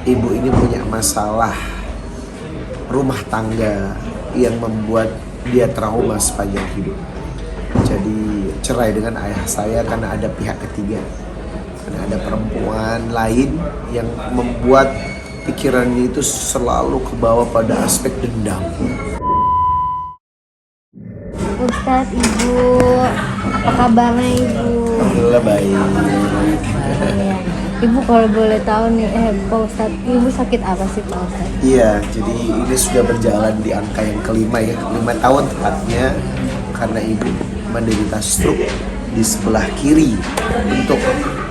ibu ini punya masalah rumah tangga yang membuat dia trauma sepanjang hidup. Jadi cerai dengan ayah saya karena ada pihak ketiga, karena ada perempuan lain yang membuat pikirannya itu selalu kebawa pada aspek dendam. Ustadz, Ibu, apa kabarnya Ibu? Alhamdulillah baik. Iya. Ibu kalau boleh tahu nih, Pak Ustadz, Ibu sakit apa sih Pak Ustadz? Iya, jadi ini sudah berjalan di angka yang kelima ya, 5 tahun tepatnya, karena ibu menderita stroke di sebelah kiri untuk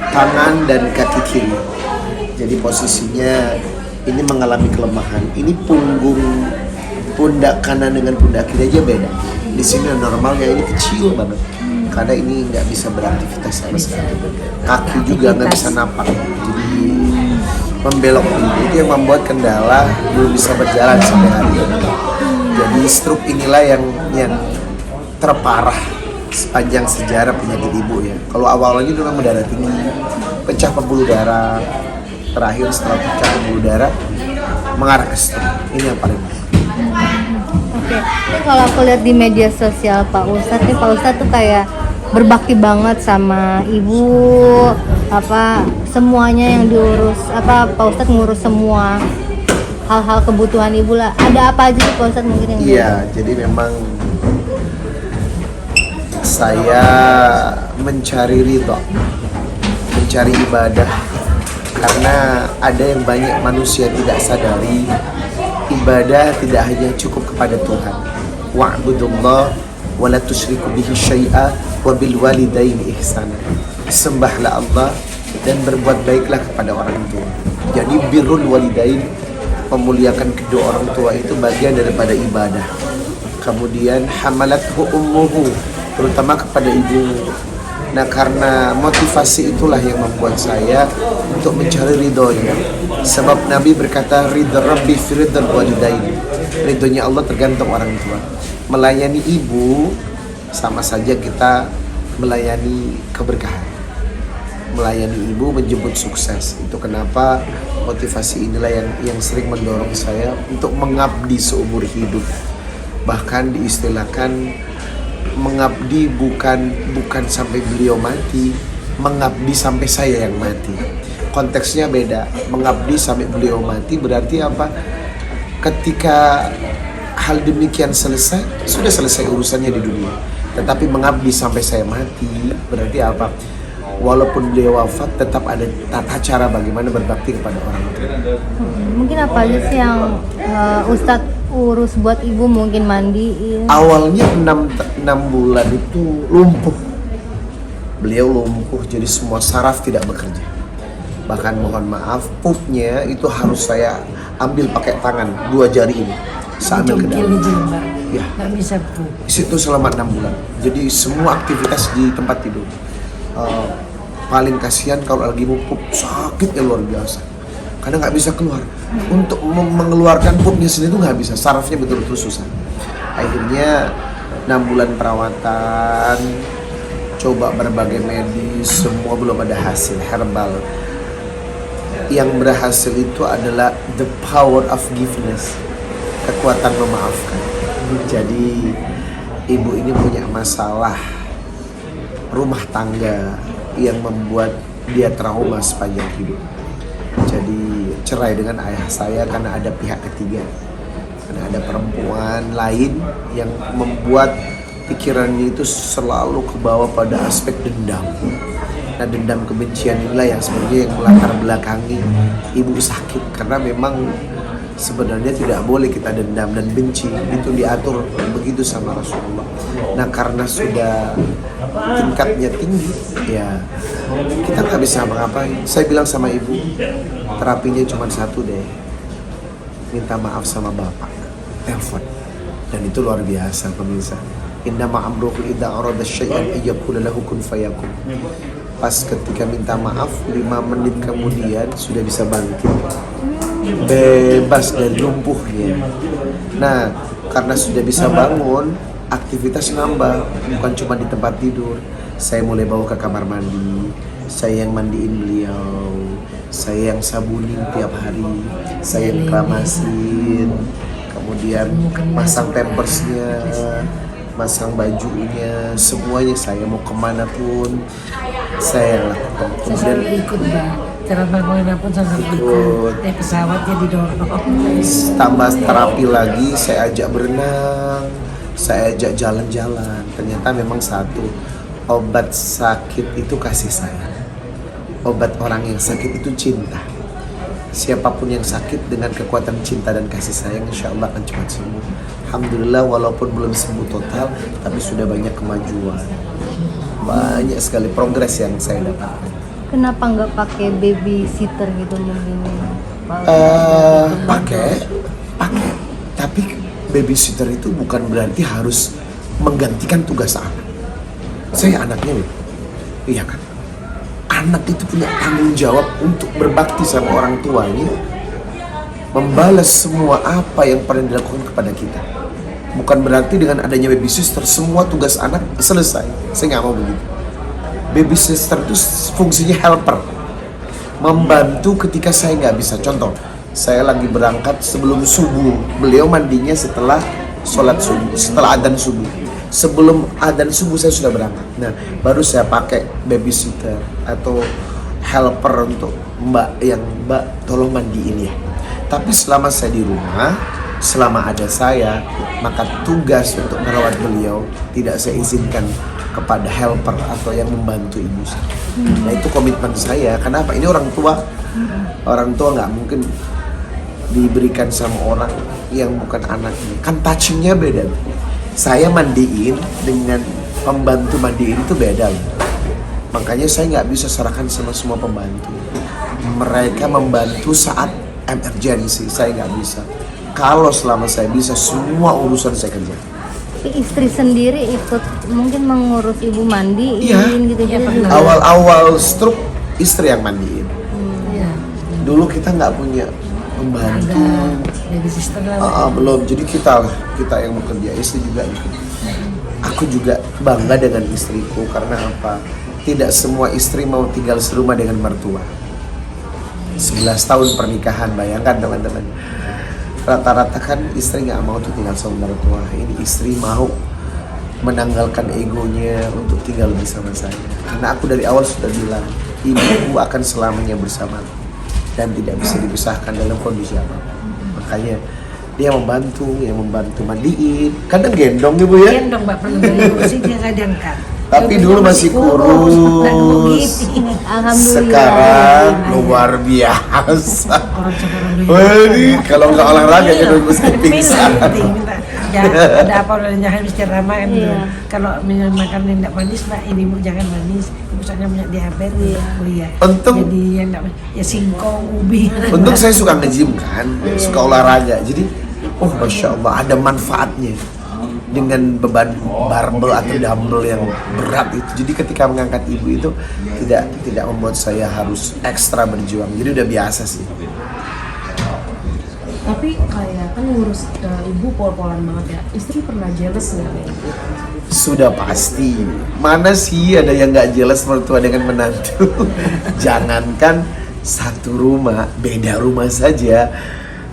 tangan dan kaki kiri. Jadi posisinya ini mengalami kelemahan. Ini pundak kanan dengan pundak kiri aja beda. Di sini normalnya ini kecil banget, karena ini nggak bisa beraktivitas sama sekali. Kaki juga nggak bisa napak, jadi membelok itu yang membuat kendala, belum bisa berjalan sampai hari ini. Jadi stroke inilah yang terparah sepanjang sejarah penyakit ibu ya. Kalau awalnya dulu mendarah tinggi, pecah pembuluh darah, terakhir setelah pecah pembuluh darah mengarah ke stroke. Ini yang paling parah. Oke, ini kalau aku lihat di media sosial Pak Ustadz tuh kayak berbakti banget sama Ibu, semuanya yang diurus, Pak Ustadz ngurus semua hal-hal kebutuhan Ibu lah. Ada apa aja sih Pak Ustadz mungkin yang Iya, jadi memang saya mencari ridho, mencari ibadah, karena ada yang banyak manusia tidak sadari ibadah tidak hanya cukup kepada Tuhan. Wa'budullah wa la tusyriku bihi syai'a wa bil walidaini ihsana. Sembahlah Allah dan berbuat baiklah kepada orang tua. Jadi birrul walidain, memuliakan kedua orang tua itu bagian daripada ibadah. Kemudian hamalathu ummuhu, terutama kepada ibu. Nah, karena motivasi itulah yang membuat saya untuk mencari ridhonya. Sebab Nabi berkata, ridho Rabbi fi ridhal walidain. Ridhonya Allah tergantung orang tua. Melayani ibu sama saja kita melayani keberkahan. Melayani ibu menjemput sukses. Itu kenapa motivasi inilah yang sering mendorong saya untuk mengabdi seumur hidup. Bahkan diistilahkan mengabdi bukan sampai beliau mati, mengabdi sampai saya yang mati. Konteksnya beda. Mengabdi sampai beliau mati berarti apa? Ketika hal demikian selesai, sudah selesai urusannya di dunia. Tetapi mengabdi sampai saya mati berarti apa? Walaupun beliau wafat, tetap ada tata cara bagaimana berbakti kepada orang tua. Mungkin apa aja sih yang Ustadz urus buat ibu, mungkin mandiin? Awalnya 6 bulan itu lumpuh. Beliau lumpuh, jadi semua saraf tidak bekerja. Bahkan mohon maaf, pupnya itu harus saya ambil pakai tangan, 2 jari ini. Saya ambil ke dalam. Ya. Nggak bisa pup. Itu selama 6 bulan. Jadi semua aktivitas di tempat tidur. Paling kasihan kalau lagi mau pup, sakitnya luar biasa. Karena nggak bisa keluar. Untuk mengeluarkan pupnya sendiri itu nggak bisa, sarafnya betul-betul susah. Akhirnya 6 bulan perawatan, coba berbagai medis, semua belum ada hasil herbal. Yang berhasil itu adalah the power of forgiveness, kekuatan memaafkan. Jadi ibu ini punya masalah rumah tangga yang membuat dia trauma sepanjang hidup. Jadi cerai dengan ayah saya karena ada pihak ketiga, karena ada perempuan lain yang membuat pikirannya itu selalu kebawa pada aspek dendam. Nah, dendam kebencian inilah yang sebenarnya yang melatar belakangi ibu sakit, karena memang sebenarnya tidak boleh kita dendam dan benci, itu diatur begitu sama Rasulullah. Nah, karena sudah tingkatnya tinggi, ya kita nggak bisa apa-apain. Saya bilang sama ibu, terapinya cuma satu deh, minta maaf sama bapak, telepon. Dan itu luar biasa pemirsa. Innama amruhu idza arada syai'an ayyaqula lahu kun fayakun. Pas ketika minta maaf, 5 menit kemudian sudah bisa bangkit, bebas dari lumpuhnya. Nah, karena sudah bisa bangun, aktivitas nambah, bukan cuma di tempat tidur. Saya mulai bawa ke kamar mandi, saya yang mandiin beliau, saya yang sabunin tiap hari, saya yang keramasin, kemudian masang pampersnya, masang bajunya, semuanya saya mau kemana pun saya yang lakukan. Saya Kemudian selalu ikut Mbak. Cara kemana pun saya selalu ikut. Naik pesawatnya didorong. tambah terapi lagi, saya ajak berenang, saya ajak jalan-jalan. Ternyata memang satu, obat sakit itu kasih sayang. Obat orang yang sakit itu cinta. Siapapun yang sakit dengan kekuatan cinta dan kasih sayang, insya Allah akan cepat sembuh. Alhamdulillah, walaupun belum sembuh total, tapi sudah banyak kemajuan. Banyak sekali progres yang saya dapat. Kenapa nggak pakai babysitter gitu mungkin? Pakai. Tapi babysitter itu bukan berarti harus menggantikan tugas anak. Saya anaknya loh, iya kan? Anak itu punya tanggung jawab untuk berbakti sama orang tuanya, membalas semua apa yang pernah dilakukan kepada kita. Bukan berarti dengan adanya babysitter semua tugas anak selesai. Saya nggak mau begitu. Babysitter itu fungsinya helper, membantu ketika saya nggak bisa. Contoh, saya lagi berangkat sebelum subuh, beliau mandinya setelah sholat subuh, setelah adzan subuh. Sebelum adzan subuh saya sudah berangkat. Nah, baru saya pakai babysitter atau helper untuk mbak tolong mandiin ya. Tapi selama saya di rumah, selama ada saya, maka tugas untuk merawat beliau tidak saya izinkan kepada helper atau yang membantu ibu saya. Nah, itu komitmen saya. Kenapa? Ini orang tua. Orang tua nggak mungkin diberikan sama orang yang bukan anaknya. Kan touchingnya beda. Saya mandiin dengan pembantu mandiin itu beda loh. Makanya saya nggak bisa serahkan sama semua pembantu. Mereka membantu saat emergency, saya nggak bisa. Kalau selama saya bisa, semua urusan saya kerja. Tapi istri sendiri ikut mungkin mengurus ibu mandiin Iya. gitu-gitu. Iya, Awal-awal stroke, istri yang mandiin. Iya. Dulu kita nggak punya pembantu. Baby sister lah. Belum, jadi kita yang bekerja, istri juga ikut. Aku juga bangga dengan istriku karena apa? Tidak semua istri mau tinggal serumah dengan mertua. 11 tahun pernikahan, bayangkan teman-teman. Rata-rata kan istri nggak mau tuh tinggal sama mertua. Ini istri mau menanggalkan egonya untuk tinggal bersama saya. Karena aku dari awal sudah bilang, ibuku akan selamanya bersama dan tidak bisa dipisahkan dalam kondisi apa. Makanya dia membantu mandiin, kadang gendong ibu ya. Gendong Mbak, pernah dari kursi dia nggak diangkat. Tapi dulu masih kurus. Alhamdulillah. Sekarang luar biasa. Wah, ini kalau nggak olahraga kan mesti pingsan. Ya, ada apa jangan mesti ramah kan. Iya. Kalau makan yang tidak manis Mbak, ini Bu jangan manis. Ibu soalnya punya diabetes kuliah. Untung- Jadi yang enggak ya singkong, ubi. Untuk saya suka nge-gym kan, suka olahraga. Jadi, masya Allah ada manfaatnya dengan beban barbel atau dumbbell yang berat itu. Jadi ketika mengangkat ibu itu tidak membuat saya harus ekstra berjuang. Jadi udah biasa sih. Tapi kayak kan ngurus ibu pol-polan banget ya. Istri pernah jealous nggak kayak gitu? Sudah pasti. Mana sih ada yang nggak jelas mertua dengan menantu? Jangankan satu rumah, beda rumah saja,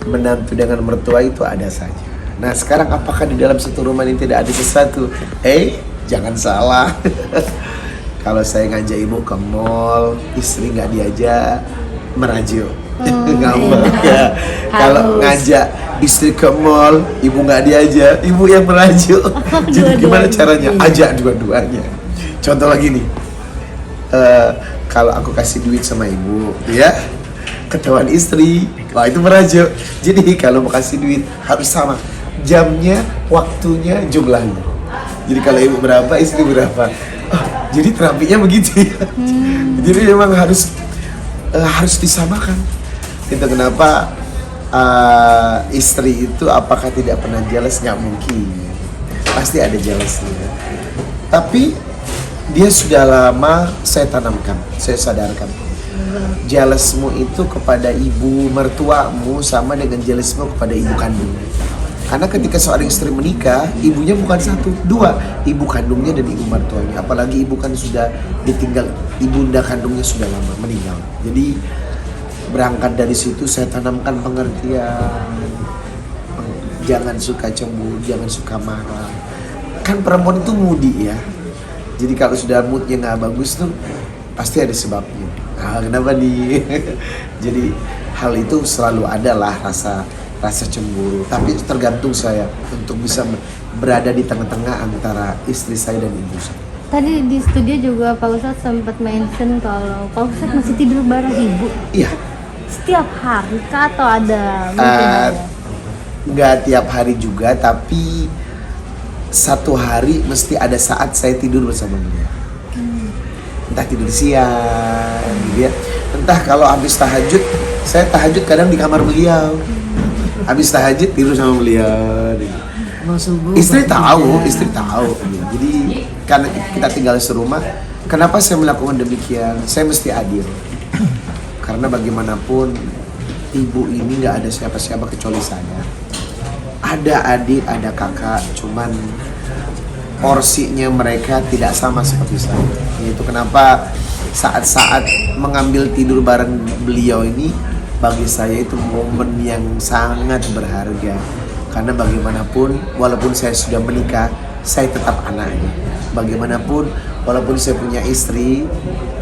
menantu dengan mertua itu ada saja. Nah sekarang apakah di dalam satu rumah ini tidak ada sesuatu? Jangan salah. Kalau saya ngajak ibu ke mall, istri nggak diajak, merajuk. Ngambek ya. Kalau ngajak istri ke mall, ibu nggak diajak, ibu yang merajuk. Jadi gimana caranya? Ajak dua-duanya. Contoh lagi nih, kalau aku kasih duit sama ibu, ya ketahuan istri, wah itu merajuk. Jadi kalau mau kasih duit harus sama jamnya, waktunya, jumlahnya. Jadi kalau ibu berapa, istri berapa. Jadi terapinya begitu ya. Jadi memang harus disamakan. Itu kenapa istri itu apakah tidak pernah jealous? Nggak mungkin, pasti ada jealousnya. Tapi dia sudah lama saya tanamkan, saya sadarkan. Jealousmu itu kepada ibu mertuamu sama dengan jealousmu kepada ibu kandung. Karena ketika seorang istri menikah, ibunya bukan satu, dua, ibu kandungnya dan ibu mertuanya. Apalagi ibu kan sudah ditinggal, ibunda kandungnya sudah lama meninggal. Jadi berangkat dari situ saya tanamkan pengertian, jangan suka cemburu, jangan suka marah. Kan perempuan itu moody ya, jadi kalau sudah moodnya nggak bagus tuh pasti ada sebabnya. Nah, kenapa nih? Jadi hal itu selalu ada lah rasa cemburu, tapi tergantung saya untuk bisa berada di tengah-tengah antara istri saya dan ibu saya. Tadi di studio juga Pak Ustadz sempat mention kalau Pak Ustadz masih tidur bareng ibu. Iya. Setiap hari kah atau ada mungkin ada? Nggak tiap hari juga, tapi satu hari mesti ada saat saya tidur bersama beliau. Entah tidur siang, gitu ya. Entah kalau habis tahajud, saya tahajud kadang di kamar beliau. Habis tahajud tidur sama beliau. Mau subuh. Istri tahu. Jadi karena kita tinggal serumah, kenapa saya melakukan demikian? Saya mesti adil. Karena bagaimanapun ibu ini nggak ada siapa-siapa kecuali saya. Ada adik, ada kakak, cuman porsinya mereka tidak sama seperti saya. Itu kenapa saat-saat mengambil tidur bareng beliau ini bagi saya itu momen yang sangat berharga. Karena bagaimanapun walaupun saya sudah menikah, saya tetap anaknya. Bagaimanapun walaupun saya punya istri,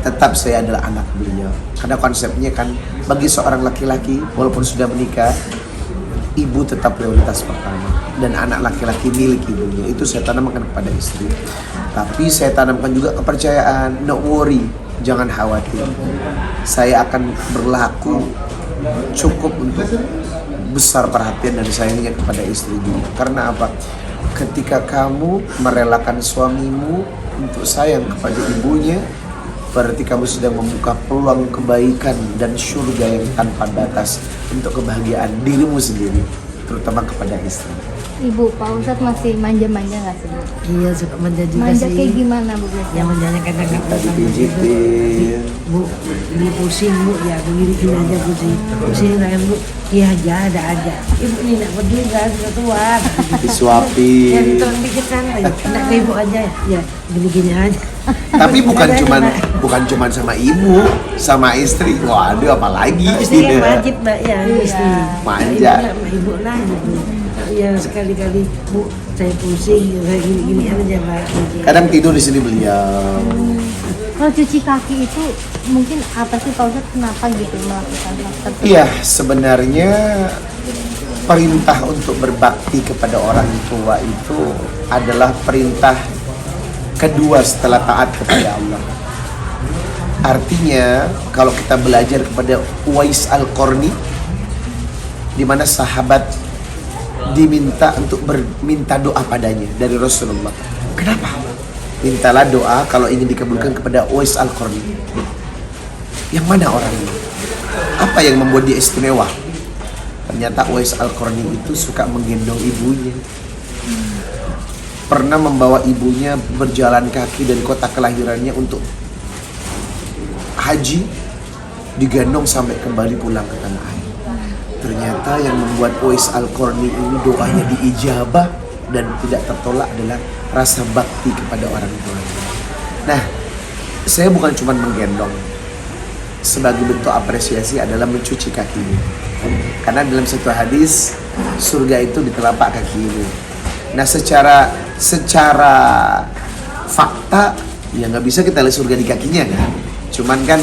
tetap saya adalah anak beliau. Karena konsepnya kan bagi seorang laki-laki walaupun sudah menikah, ibu tetap prioritas pertama dan anak laki-laki milik ibunya. Itu saya tanamkan kepada istri. Tapi saya tanamkan juga kepercayaan, no worry, jangan khawatir. Saya akan berlaku cukup untuk besar perhatian dan sayangnya kepada istri dulu. Karena apa? Ketika kamu merelakan suamimu untuk sayang kepada ibunya, berarti kamu sedang membuka peluang kebaikan dan surga yang tanpa batas untuk kebahagiaan dirimu sendiri, terutama kepada istri. Ibu, Pak Ustadz masih manja-manja nggak sih, Bu? Iya, suka manja juga Manja sih. kayak gimana, Bu? biasanya? Yang manjanya kadang nggak Tadi pernah pijitin. Bu, ini pusing Bu, ya begini gini aja pusing. Pusing kan Bu, iya aja, ada aja. Ibu ini nggak peduli kan, sudah tua. Disuapin. Ya ditolong dikit kan, enak ke ibu aja, ya gini-gini aja. Tapi bukan cuman sama ibu, sama istri. Waduh, apalagi. Istri kan wajib Mbak ya, istri. Manja. Ibu lah gitu. Ya sekali-kali Bu, saya pusing, kayak gini-gini aja Mbak. Kadang tidur di sini beliau. Kalau cuci kaki itu mungkin apa sih Pak Ustadz, kenapa gitu melakukan hal tersebut? Iya, sebenarnya perintah untuk berbakti kepada orang tua itu adalah perintah kedua setelah taat kepada Allah. Artinya kalau kita belajar kepada Uwais Al-Qarni, di mana sahabat diminta untuk minta doa padanya dari Rasulullah. Kenapa? Mintalah doa kalau ingin dikabulkan kepada Uwais Al-Qarni. Yang mana orang ini? Apa yang membuat dia istimewa? Ternyata Uwais Al-Qarni itu suka menggendong ibunya. Pernah membawa ibunya berjalan kaki dari kota kelahirannya untuk haji, digendong sampai kembali pulang ke tanah air. Ternyata yang membuat Uwais Al-Qarni ini doanya diijabah dan tidak tertolak adalah rasa bakti kepada orang tuanya. Nah, saya bukan cuma menggendong, sebagai bentuk apresiasi adalah mencuci kakinya. Karena dalam satu hadis, surga itu di telapak kaki ini. Nah, secara fakta ya nggak bisa kita lihat surga di kakinya kan. Cuman kan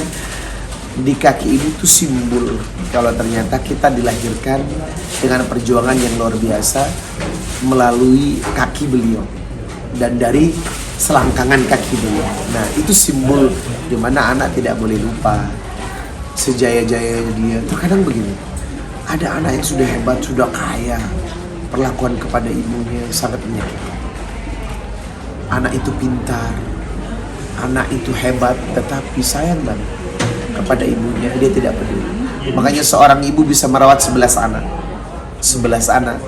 di kaki ini tuh simbol kalau ternyata kita dilahirkan dengan perjuangan yang luar biasa melalui kaki beliau dan dari selangkangan kaki beliau. Nah, itu simbol di mana anak tidak boleh lupa sejaya-jayanya dia. Terkadang begini, ada anak yang sudah hebat, sudah kaya, perlakuan kepada ibunya sangat menyakitkan. Anak itu pintar, anak itu hebat, tetapi sayang banget kepada ibunya, dia tidak peduli. Makanya seorang ibu bisa merawat 11 anak. 11 anak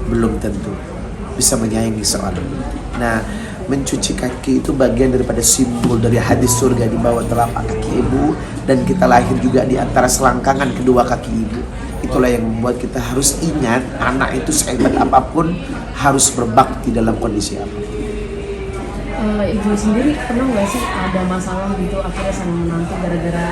belum tentu bisa menyayangi seorang. Nah, mencuci kaki itu bagian daripada simbol dari hadis surga di bawah telapak kaki ibu, dan kita lahir juga di antara selangkangan kedua kaki ibu. Itulah yang membuat kita harus ingat anak itu sehebat apapun harus berbakti dalam kondisi apa. Ibu sendiri pernah nggak sih ada masalah gitu akhirnya sama menantu gara-gara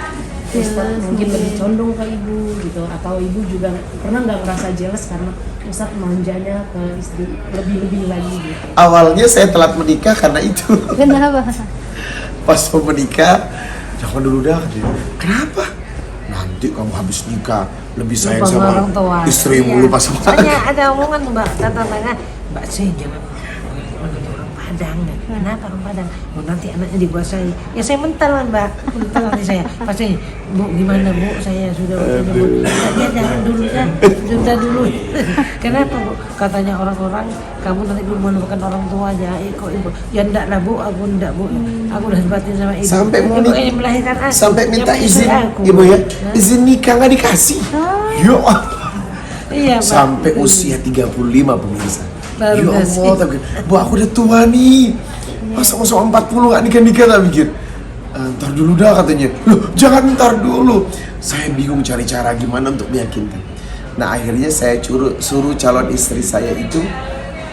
Ustadz mungkin lebih condong ke ibu gitu, atau ibu juga pernah nggak ngerasa jealous karena Ustadz manjanya ke istri lebih lagi gitu? Awalnya saya telat menikah karena itu. Kenapa? Pas mau menikah, jangan dulu dah. Kenapa? Nanti kamu habis nikah lebih sayang Lupa sama orang tua. istrimu, Iya. lupa sama Soalnya ada omongan Mbak, tantangan Mbak saya jangan menjadi orang Padang. Kenapa orang Padang? Oh, nanti anaknya dikuasai. Ya saya mental lah Mbak, mental nanti saya. Pasti Bu gimana Bu? Saya sudah waktunya Bu. Ya jangan dulu ya, sudah dulu. Kenapa Bu? Katanya orang-orang kamu nanti belum menemukan orang tua aja. Kok ibu? Ya enggak lah Bu, aku enggak Bu. Aku udah batin sama ibu. Sampai mau ibu nik- yang melahirkan aku. sampai minta Yang izin, menyusui aku. ibu ya, Hah? izin nikah nggak dikasih. Ya Allah. Iya Mbak. Sampai usia 35 pemirsa. Baru Ya kasih. Allah, tapi Bu aku udah tua nih. Masa masuk 40 gak nikah-nikah tak mikir. Ntar dulu dah katanya. Loh jangan ntar dulu. Saya bingung cari cara gimana untuk meyakinkan. Nah akhirnya saya suruh calon istri saya itu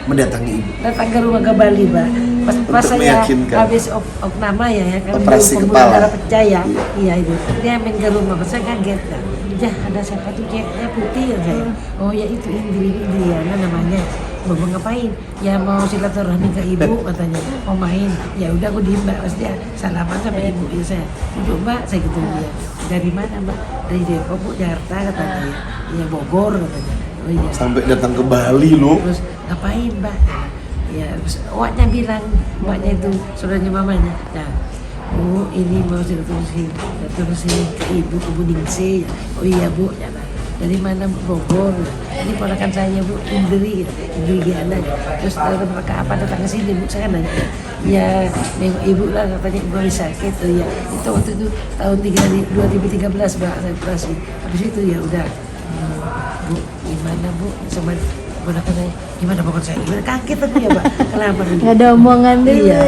mendatangi ibu. Datang ke rumah ke Bali, Mbak. Pas Untuk saya meyakinkan. habis opnama ya kan Operasi pembuluh kepala. darah pecah ya. Iya itu. Dia main ke rumah, pas saya kaget kan. Ya ada siapa tuh ceweknya putih ya saya. Oh ya itu Indriana namanya. Mau ngapain? Ya mau silaturahmi ke ibu katanya. Mau main. Ya udah aku diem Mbak. Pas dia salaman sama ibu ya saya. Duduk Mbak, saya gitu dia. Dari mana Mbak? Dari Depok Bu, Jakarta katanya. Ya Bogor katanya. Oh iya. Sampai datang ke Bali loh. Terus ngapain Mbak? Ya terus Waknya bilang, Waknya itu saudaranya mamanya. Nah, Bu ini mau terusin ke ibu ke Buningsi. Oh iya Bu, ya nah. Dari mana Bu? Bogor. Ini ponakan saya Bu, Indri Giana. Terus dalam rangka apa datang ke sini Bu? Saya nanya. Ya, nengok ibu lah katanya ibu habis sakit. Oh iya, itu waktu itu tahun 2013 Mbak saya operasi. Habis itu ya udah. Bu, gimana Bu? Sama ponakan saya, gimana ponakan saya? Gimana kaget aku ya Mbak? Kenapa? Nggak ada omongan dulu. Iya,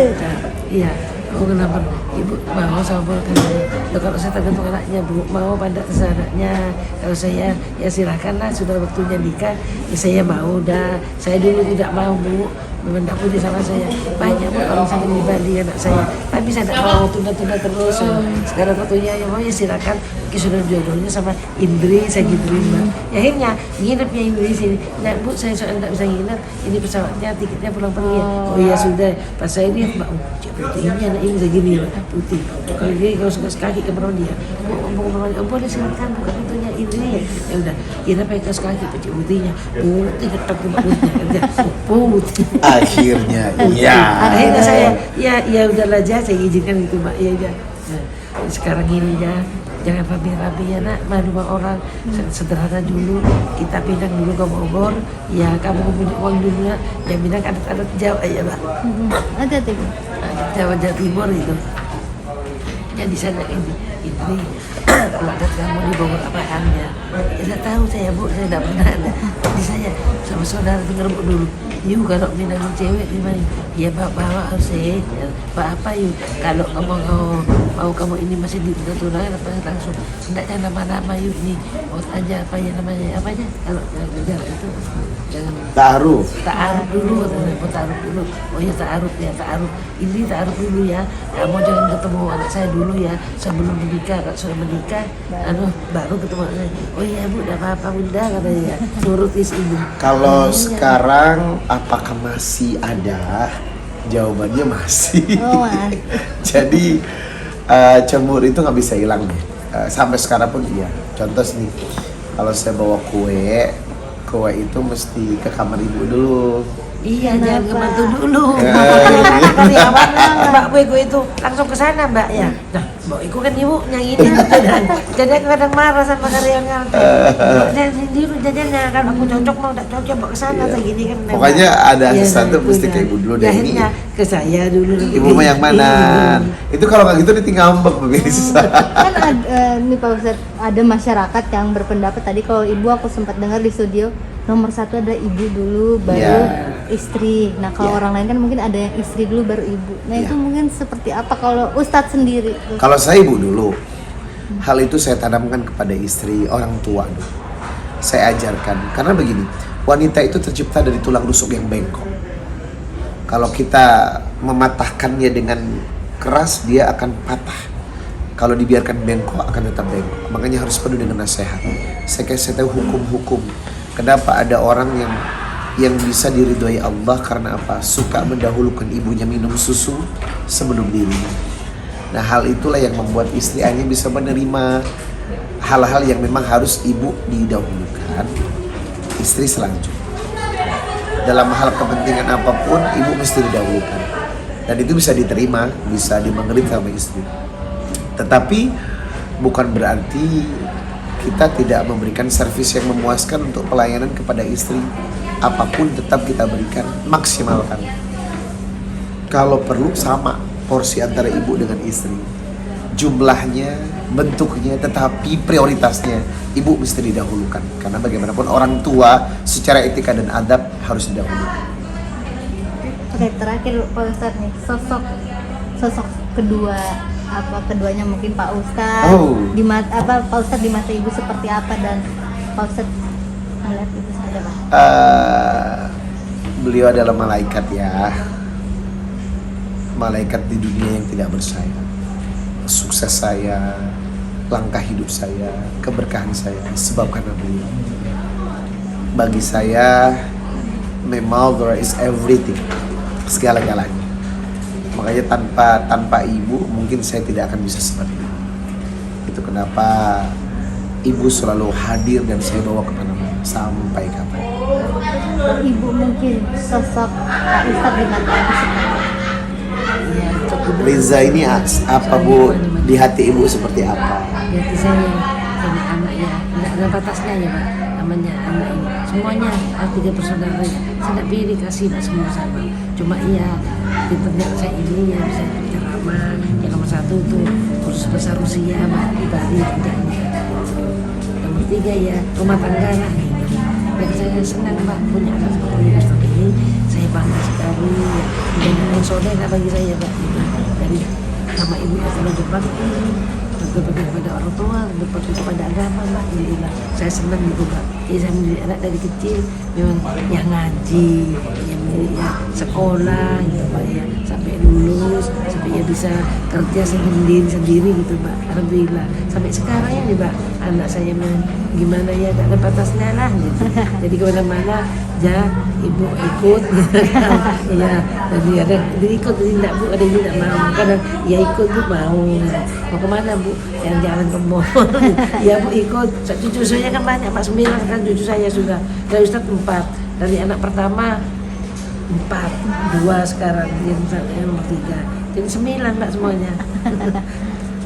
iya. Aku kenapa? Ibu mau sama ponakan saya. Loh, kalau saya tergantung anaknya Bu, mau pada terserah anaknya. Kalau saya, ya silakanlah sudah waktunya nikah. Ya saya mau dah. Saya dulu tidak mau Bu. Memang tak punya sama saya. Banyak Bu orang sakit di Bali anak saya. Tapi saya tidak mau tunda-tunda terus. Sekarang waktunya ya mau ya silakan. Mungkin sudah jodohnya sama Indri, saya gituin Mbak. Ya akhirnya nginepnya Indri di sini. Nah Bu, saya soalnya tidak bisa nginep. Ini pesawatnya, tiketnya pulang pergi ya. Oh iya sudah. Pas saya lihat Mbak, putihnya anak ini segini putih. Kalau dia kalau suka kaki ke dia. Mau boleh silakan buka pintunya Indri ya. Ya udah, kita pakai kaos kaki putihnya. Putih ketok putihnya kerja. Putih. Akhirnya iya. Akhirnya saya ya udahlah aja saya izinkan gitu Mbak. Ya udah. Nah, sekarang ini ya jangan rapi-rapi ya nak, malu sama orang. Sederhana dulu, kita pindah dulu ke Bogor. Ya kamu punya uang dulu ya, yang bilang adat-adat Jawa ya Mbak. Ada tuh. Adat Jawa Timur itu. Ya di sana ini kalau adat kamu di Bogor apaan ya? Ya tidak tahu saya Bu, saya tidak pernah ada. Jadi saya sama saudara dengar Bu dulu. Yuk kalau minang cewek gimana? Ya bawa harus ya. Apa yuk? Kalau kamu mau kamu ini masih di tunangan apa langsung? Hendaknya nama-nama yuk nih. Buat aja apa ya namanya? Apa aja? Kalau jangan itu jangan Ta'aruf. ta'aruf dulu, ta'aruf dulu. Oh ya ta'aruf ya, ta'aruf. Ini ta'aruf dulu ya. Kamu jangan ketemu anak saya dulu ya sebelum menikah. Kalau sudah menikah, baru ketemu anak saya. Oh iya Bu, tidak apa-apa Bunda katanya ya. Nurut ibu. Kalau Iya. sekarang apakah masih ada? Jawabannya masih. Oh, Mas. Jadi cemburu itu nggak bisa hilang deh. Sampai sekarang pun iya. Contoh nih, kalau saya bawa kue itu mesti ke kamar ibu dulu. Iya, jangan ke mantu dulu. Ya, Mbak Ibu itu langsung ke sana Mbak ya. Nah, Mbak Ibu kan ibu yang ini jadi aku kadang marah sama karyawan. Jangan dulu jajannya kan aku cocok mau tak cocok Mbak ke sana kayak gini kan. Pokoknya ada Iya, sesuatu nah, mesti itu ke dah. ibu dulu Ya, deh ini. akhirnya ke saya dulu. Ibu mah yang mana? Itu kalau nggak gitu ditinggal ngambek pemirsa. Kan nih Pak Ustadz, ada masyarakat yang berpendapat tadi kalau ibu aku sempat dengar di studio nomor satu ada ibu dulu baru Ya. istri. Nah kalau Ya. orang lain kan mungkin ada yang istri dulu baru ibu. Nah Ya. itu mungkin seperti apa kalau Ustadz sendiri? Kalau saya ibu dulu, hal itu saya tanamkan kepada istri, orang tua dulu. Saya ajarkan, karena begini, wanita itu tercipta dari tulang rusuk yang bengkok. Kalau kita mematahkannya dengan keras, dia akan patah. Kalau dibiarkan bengkok akan tetap bengkok. Makanya harus penuh dengan nasihat. Saya kasih tahu hukum-hukum. Kenapa ada orang yang bisa diridhoi Allah karena apa? Suka mendahulukan ibunya minum susu sebelum dirinya. Nah, hal itulah yang membuat istri hanya bisa menerima hal-hal yang memang harus ibu didahulukan, istri selanjutnya. Dalam hal kepentingan apapun, ibu mesti didahulukan. Dan itu bisa diterima, bisa dimengerti sama istri. Tetapi bukan berarti kita tidak memberikan servis yang memuaskan untuk pelayanan kepada istri. Apapun tetap kita berikan, maksimalkan. Kalau perlu sama porsi antara ibu dengan istri. Jumlahnya, bentuknya, tetapi prioritasnya ibu mesti didahulukan. Karena bagaimanapun orang tua secara etika dan adab harus didahulukan. Oke, terakhir Pak Ustadz nih, sosok kedua, keduanya mungkin Pak Ustadz di mata Pak Ustadz di mata ibu seperti apa, dan Pak Ustadz melihat ibu seperti apa? Beliau adalah malaikat ya, malaikat di dunia yang tidak bersayap. Sukses saya, langkah hidup saya, keberkahan saya sebab karena beliau. Bagi saya, my mother is everything, segala-galanya. Makanya tanpa ibu mungkin saya tidak akan bisa seperti ini. Itu kenapa ibu selalu hadir dan saya bawa kemana-mana sampai kapan. Ibu mungkin sosok Pak Ustadz di mata ibu seperti apa? Ya, cukup. Riza ini apa Bu, di hati ibu seperti apa? Di hati saya sama anak ya, nggak ada batasnya ya Pak, namanya anak ini. Semuanya, 3 bersaudara, saya tidak pilih kasih lah semua sama. Cuma iya, di ternyata saya ini yang bisa ceramah. Yang nomor 1 itu kursus bahasa Rusia, Pak, di Bali kerjanya. Nomor 3 ya, rumah tangga lah. Dan saya senang Pak punya anak seperti Ustaz ini. Saya bangga sekali. Dan yang soleh lah bagi saya Pak. Dari sama ibu yang sudah berbakti, berbakti kepada orang tua, berbakti kepada agama Pak. Alhamdulillah, saya senang gitu Pak. Jadi saya mendidik anak dari kecil memang yang ngaji, yang ya, sekolah gitu Pak ya, sampai lulus, sampai ya bisa kerja sendiri gitu Pak. Alhamdulillah, sampai sekarang ya nih Pak, anak saya gimana ya, tak ada batasnya lah gitu. Jadi kemana-mana ya ibu ikut gitu kan. Ya, jadi ada ikut, jadi enggak Bu, ada yang tidak mau, kadang ya ikut Bu, mau kemana Bu, jalan ke mall. Ya Bu ikut, cucu saya kan banyak Pak, 9 kan cucu saya sudah, dari Ustadz 4, dari anak pertama 4, 2 sekarang, yang nomor 3, jadi 9 Mbak semuanya.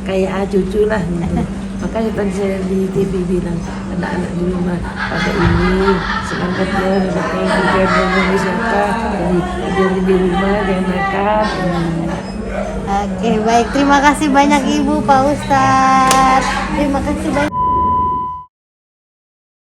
Kayak cucu lah gitu. Makanya tadi saya di TV bilang anak-anak di rumah pada ini semangatnya, jangan siapa, jadi di rumah jangan nakal. Oke, baik, terima kasih banyak Ibu, Pak Ustadz. Terima kasih banyak.